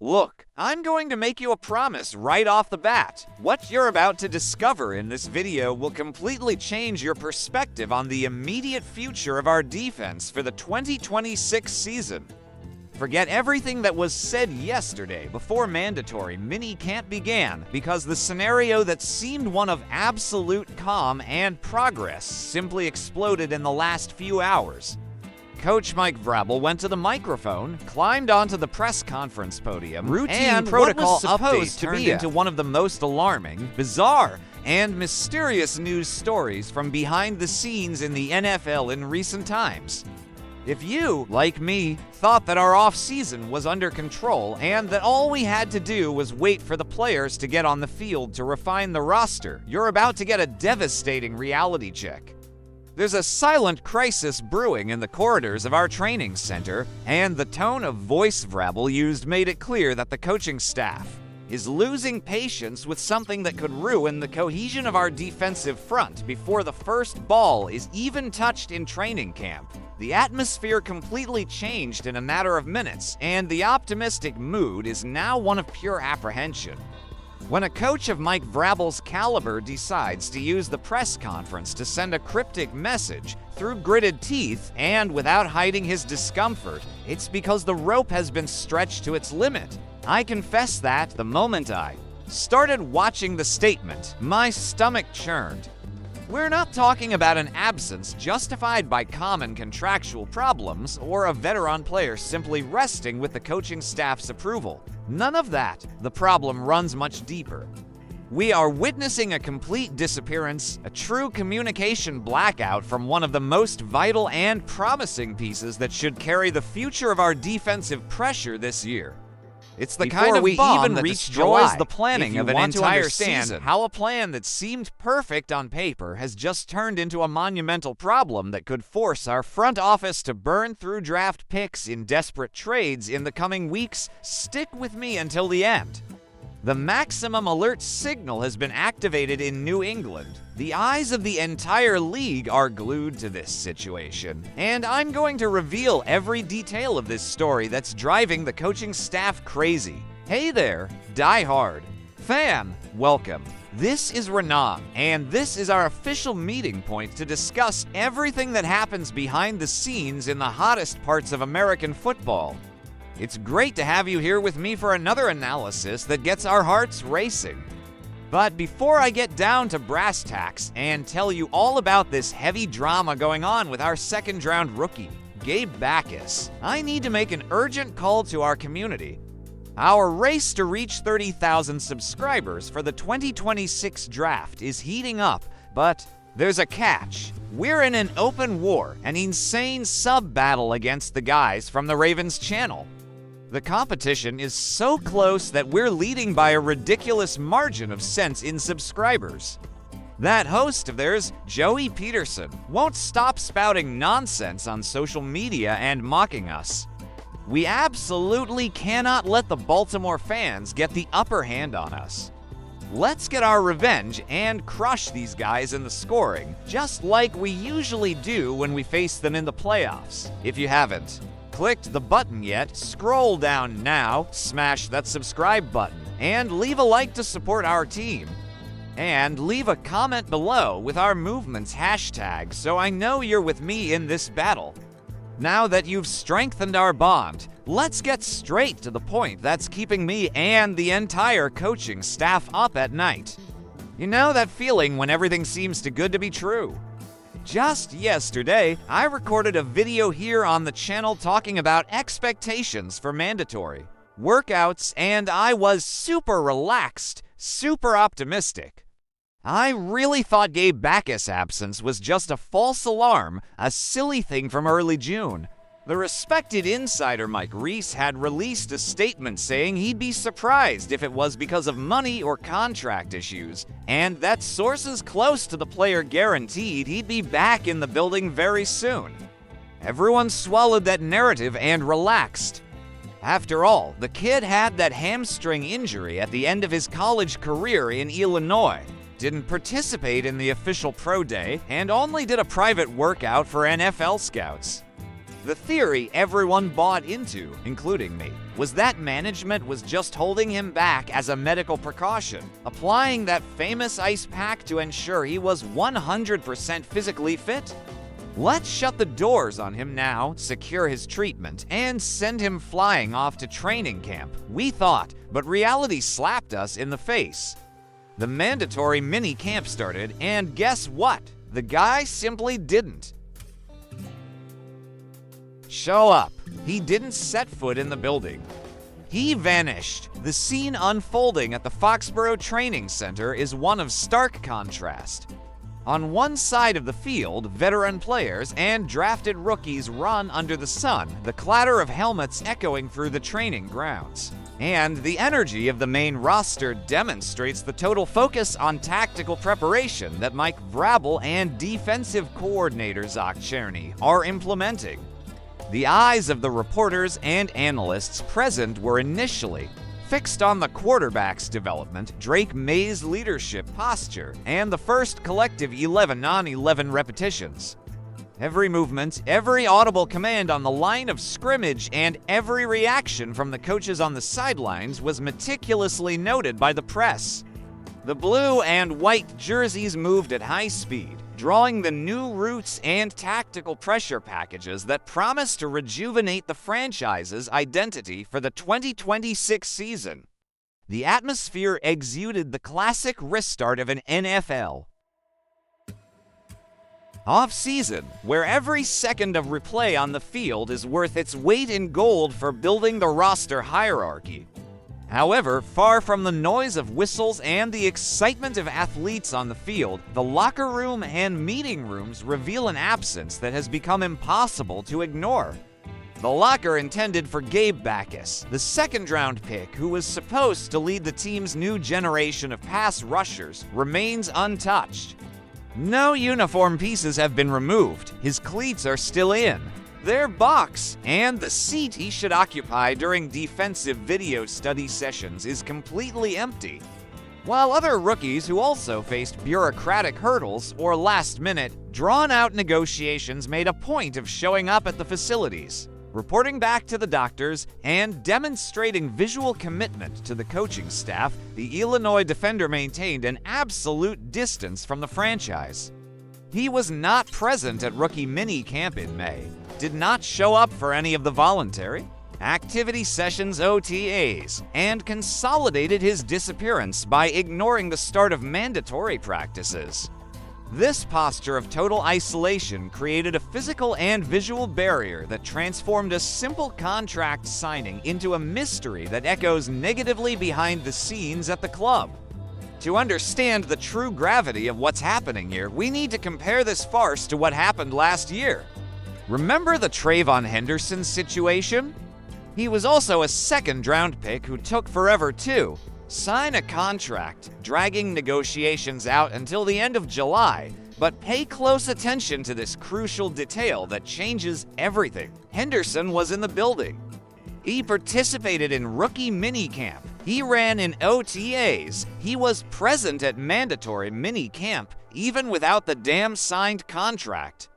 Look, I'm going to make you a promise right off the bat. What you're about to discover in this video will completely change your perspective on the immediate future of our defense for the 2026 season. Forget everything that was said yesterday before mandatory mini-camp began, because the scenario that seemed one of absolute calm and progress simply exploded in the last few hours. Coach Mike Vrabel went to the microphone, climbed onto the press conference podium, and protocol update turned into one of the most alarming, bizarre, and mysterious news stories from behind the scenes in the NFL in recent times. If you, like me, thought that our offseason was under control and that all we had to do was wait for the players to get on the field to refine the roster, you're about to get a devastating reality check. There's a silent crisis brewing in the corridors of our training center, and the tone of voice Vrabel used made it clear that the coaching staff is losing patience with something that could ruin the cohesion of our defensive front before the first ball is even touched in training camp. The atmosphere completely changed in a matter of minutes, and the optimistic mood is now one of pure apprehension. When a coach of Mike Vrabel's caliber decides to use the press conference to send a cryptic message through gritted teeth and without hiding his discomfort, it's because the rope has been stretched to its limit. I confess that the moment I started watching the statement, my stomach churned. We're not talking about an absence justified by common contractual problems or a veteran player simply resting with the coaching staff's approval. None of that. The problem runs much deeper. We are witnessing a complete disappearance, a true communication blackout from one of the most vital and promising pieces that should carry the future of our defensive pressure this year. It's the kind of bomb that destroys the planning of an entire season. How a plan that seemed perfect on paper has just turned into a monumental problem that could force our front office to burn through draft picks in desperate trades in the coming weeks. Stick with me until the end. The maximum alert signal has been activated in New England. The eyes of the entire league are glued to this situation, and I'm going to reveal every detail of this story that's driving the coaching staff crazy. Hey there, die-hard fan, welcome. This is Renan, and this is our official meeting point to discuss everything that happens behind the scenes in the hottest parts of American football. It's great to have you here with me for another analysis that gets our hearts racing. But before I get down to brass tacks and tell you all about this heavy drama going on with our second-round rookie, Gabe Bakis, I need to make an urgent call to our community. Our race to reach 30,000 subscribers for the 2026 draft is heating up, but there's a catch. We're in an open war, an insane sub-battle against the guys from the Ravens channel. The competition is so close that we're leading by a ridiculous margin of sense in subscribers. That host of theirs, Joey Peterson, won't stop spouting nonsense on social media and mocking us. We absolutely cannot let the Baltimore fans get the upper hand on us. Let's get our revenge and crush these guys in the scoring, just like we usually do when we face them in the playoffs. If you haven't clicked the button yet, scroll down now, smash that subscribe button, and leave a like to support our team. And leave a comment below with our movement's hashtag so I know you're with me in this battle. Now that you've strengthened our bond, let's get straight to the point that's keeping me and the entire coaching staff up at night. You know that feeling when everything seems too good to be true? Just yesterday, I recorded a video here on the channel talking about expectations for mandatory workouts, and I was super relaxed, super optimistic. I really thought Gabe Bakis' absence was just a false alarm, a silly thing from early June. The respected insider Mike Reese had released a statement saying he'd be surprised if it was because of money or contract issues, and that sources close to the player guaranteed he'd be back in the building very soon. Everyone swallowed that narrative and relaxed. After all, the kid had that hamstring injury at the end of his college career in Illinois, didn't participate in the official pro day, and only did a private workout for NFL scouts. The theory everyone bought into, including me, was that management was just holding him back as a medical precaution, applying that famous ice pack to ensure he was 100% physically fit. Let's shut the doors on him now, secure his treatment, and send him flying off to training camp, we thought, but reality slapped us in the face. The mandatory mini camp started, and guess what? The guy simply didn't show up. He didn't set foot in the building. He vanished. The scene unfolding at the Foxborough Training Center is one of stark contrast. On one side of the field, veteran players and drafted rookies run under the sun, the clatter of helmets echoing through the training grounds. And the energy of the main roster demonstrates the total focus on tactical preparation that Mike Vrabel and defensive coordinator Zach Cherney are implementing. The eyes of the reporters and analysts present were initially fixed on the quarterback's development, Drake May's leadership posture, and the first collective 11-on-11 repetitions. Every movement, every audible command on the line of scrimmage, and every reaction from the coaches on the sidelines was meticulously noted by the press. The blue and white jerseys moved at high speed, drawing the new routes and tactical pressure packages that promise to rejuvenate the franchise's identity for the 2026 season. The atmosphere exuded the classic restart of an NFL off-season, where every second of replay on the field is worth its weight in gold for building the roster hierarchy. However, far from the noise of whistles and the excitement of athletes on the field, the locker room and meeting rooms reveal an absence that has become impossible to ignore. The locker intended for Gabe Bakis, the second-round pick who was supposed to lead the team's new generation of pass rushers, remains untouched. No uniform pieces have been removed. His cleats are still in their box, and the seat he should occupy during defensive video study sessions is completely empty. While other rookies who also faced bureaucratic hurdles or last-minute, drawn-out negotiations made a point of showing up at the facilities, reporting back to the doctors, and demonstrating visual commitment to the coaching staff, the Illinois defender maintained an absolute distance from the franchise. He was not present at rookie mini camp in May, did not show up for any of the voluntary activity sessions OTAs, and consolidated his disappearance by ignoring the start of mandatory practices. This posture of total isolation created a physical and visual barrier that transformed a simple contract signing into a mystery that echoes negatively behind the scenes at the club. To understand the true gravity of what's happening here, we need to compare this farce to what happened last year. Remember the Trayvon Henderson situation? He was also a second-round pick who took forever to sign a contract, dragging negotiations out until the end of July. But pay close attention to this crucial detail that changes everything. Henderson was in the building. He participated in rookie minicamp. He ran in OTAs. He was present at mandatory minicamp, even without the damn signed contract.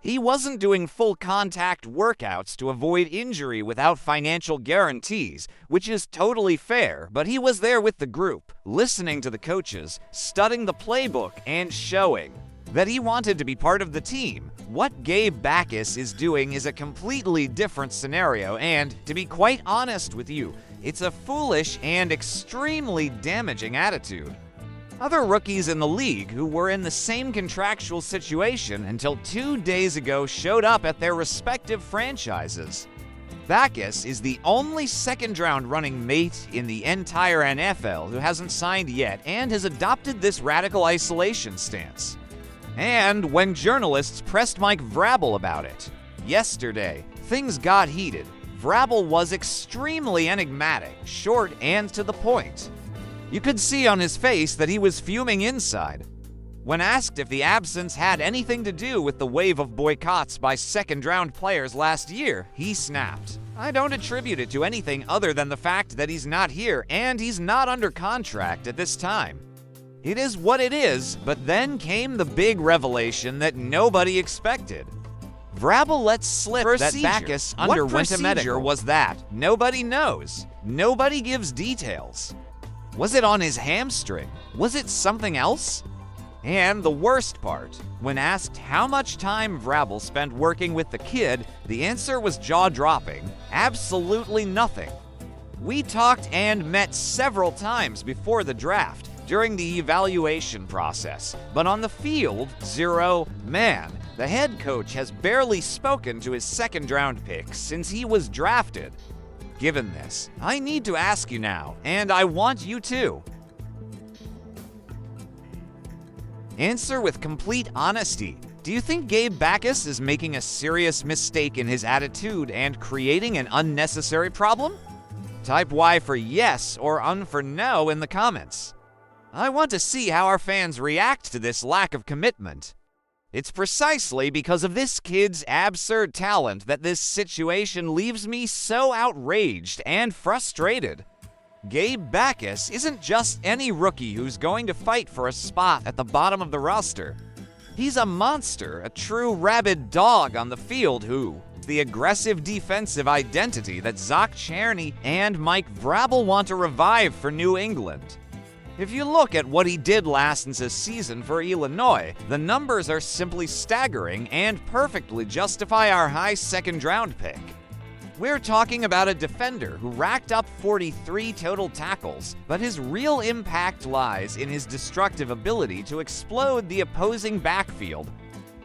He wasn't doing full contact workouts to avoid injury without financial guarantees, which is totally fair, but he was there with the group, listening to the coaches, studying the playbook, and showing that he wanted to be part of the team. What Gabe Bakis is doing is a completely different scenario, and, to be quite honest with you, it's a foolish and extremely damaging attitude. Other rookies in the league who were in the same contractual situation until 2 days ago showed up at their respective franchises. Bakis is the only second-round running mate in the entire NFL who hasn't signed yet and has adopted this radical isolation stance. And when journalists pressed Mike Vrabel about it yesterday, things got heated. Vrabel was extremely enigmatic, short, and to the point. You could see on his face that he was fuming inside. When asked if the absence had anything to do with the wave of boycotts by second-round players last year, he snapped. I don't attribute it to anything other than the fact that he's not here and he's not under contract at this time. It is what it is, but then came the big revelation that nobody expected. Vrabel lets slip that Bakis underwent a medical. Was that? Nobody knows. Nobody gives details. Was it on his hamstring? Was it something else? And the worst part, when asked how much time Vrabel spent working with the kid, the answer was jaw-dropping. Absolutely nothing. We talked and met several times before the draft, during the evaluation process, but on the field, zero. Man, the head coach has barely spoken to his second-round pick since he was drafted. Given this, I need to ask you now, and I want you to. Answer with complete honesty. Do you think Gabe Bakis is making a serious mistake in his attitude and creating an unnecessary problem? Type Y for yes or UN for no in the comments. I want to see how our fans react to this lack of commitment. It's precisely because of this kid's absurd talent that this situation leaves me so outraged and frustrated. Gabe Bakis isn't just any rookie who's going to fight for a spot at the bottom of the roster. He's a monster, a true rabid dog on the field who, the aggressive defensive identity that Zach Cherney and Mike Vrabel want to revive for New England. If you look at what he did last season for Illinois, the numbers are simply staggering and perfectly justify our high second-round pick. We're talking about a defender who racked up 43 total tackles, but his real impact lies in his destructive ability to explode the opposing backfield.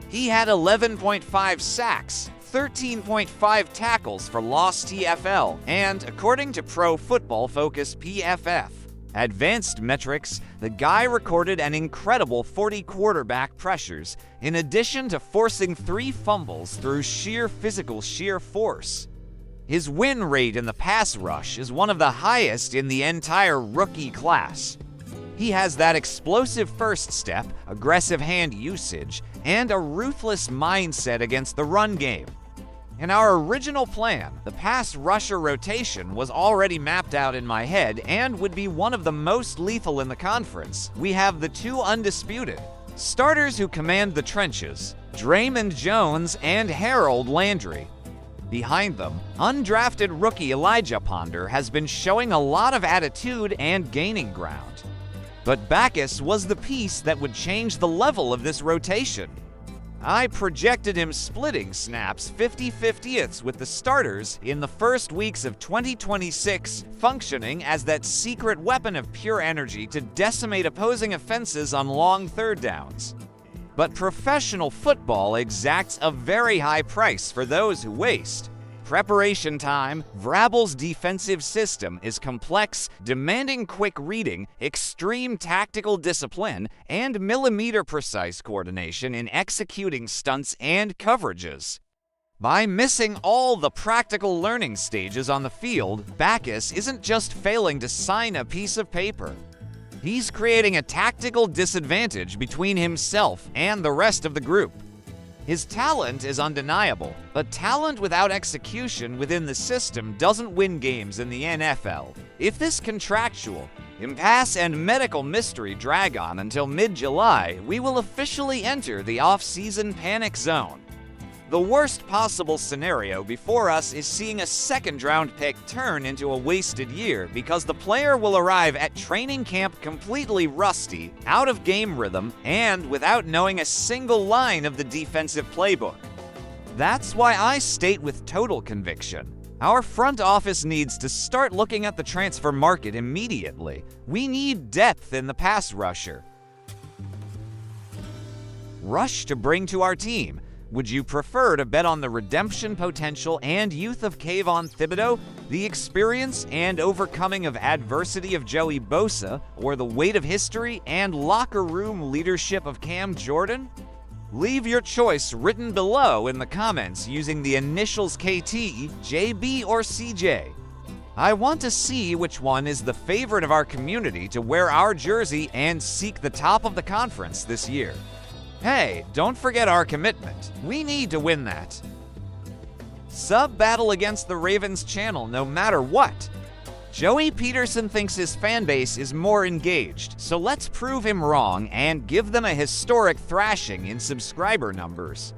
He had 11.5 sacks, 13.5 tackles for loss TFL, and according to Pro Football Focus PFF Advanced Metrics, the guy recorded an incredible 40 quarterback pressures, in addition to forcing 3 fumbles through sheer force. His win rate in the pass rush is one of the highest in the entire rookie class. He has that explosive first step, aggressive hand usage, and a ruthless mindset against the run game. In our original plan, the pass rusher rotation was already mapped out in my head and would be one of the most lethal in the conference. We have the 2 undisputed starters who command the trenches, Draymond Jones and Harold Landry. Behind them, undrafted rookie Elijah Ponder has been showing a lot of attitude and gaining ground. But Bakis was the piece that would change the level of this rotation. I projected him splitting snaps 50-50ths with the starters in the first weeks of 2026, functioning as that secret weapon of pure energy to decimate opposing offenses on long third downs. But professional football exacts a very high price for those who waste. Preparation time. Vrabel's defensive system is complex, demanding quick reading, extreme tactical discipline, and millimeter-precise coordination in executing stunts and coverages. By missing all the practical learning stages on the field, Bakis isn't just failing to sign a piece of paper. He's creating a tactical disadvantage between himself and the rest of the group. His talent is undeniable, but talent without execution within the system doesn't win games in the NFL. If this contractual, impasse and medical mystery drag on until mid-July, we will officially enter the off-season panic zone. The worst possible scenario before us is seeing a second-round pick turn into a wasted year because the player will arrive at training camp completely rusty, out of game rhythm, and without knowing a single line of the defensive playbook. That's why I state with total conviction, our front office needs to start looking at the transfer market immediately. We need depth in the pass rusher. Rush to bring to our team. Would you prefer to bet on the redemption potential and youth of Kayvon Thibodeau, the experience and overcoming of adversity of Joey Bosa, or the weight of history and locker room leadership of Cam Jordan? Leave your choice written below in the comments using the initials KT, JB, or CJ. I want to see which one is the favorite of our community to wear our jersey and seek the top of the conference this year. Hey, don't forget our commitment. We need to win that. Sub-battle against the Ravens channel no matter what. Joey Peterson thinks his fanbase is more engaged, so let's prove him wrong and give them a historic thrashing in subscriber numbers.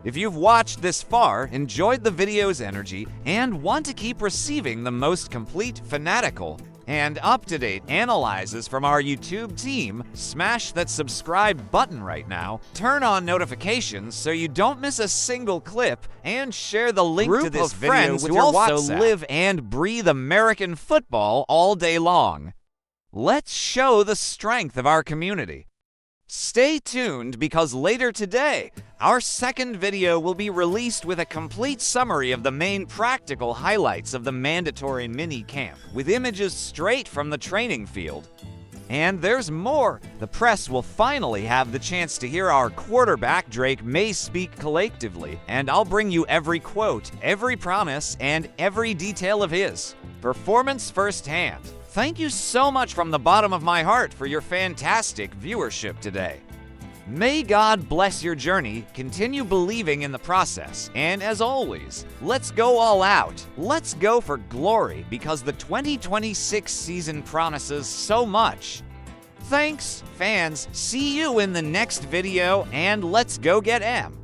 If you've watched this far, enjoyed the video's energy, and want to keep receiving the most complete, fanatical, and up-to-date analyses from our YouTube team, smash that subscribe button right now, turn on notifications so you don't miss a single clip, and share the link to this video with your WhatsApp. Live and breathe American football all day long. Let's show the strength of our community. Stay tuned because later today, our second video will be released with a complete summary of the main practical highlights of the mandatory mini-camp, with images straight from the training field. And there's more. The press will finally have the chance to hear our quarterback Drake May speak collectively, and I'll bring you every quote, every promise, and every detail of his performance firsthand. Thank you so much from the bottom of my heart for your fantastic viewership today. May God bless your journey, continue believing in the process, and as always, let's go all out. Let's go for glory because the 2026 season promises so much. Thanks, fans. See you in the next video, and let's go get M.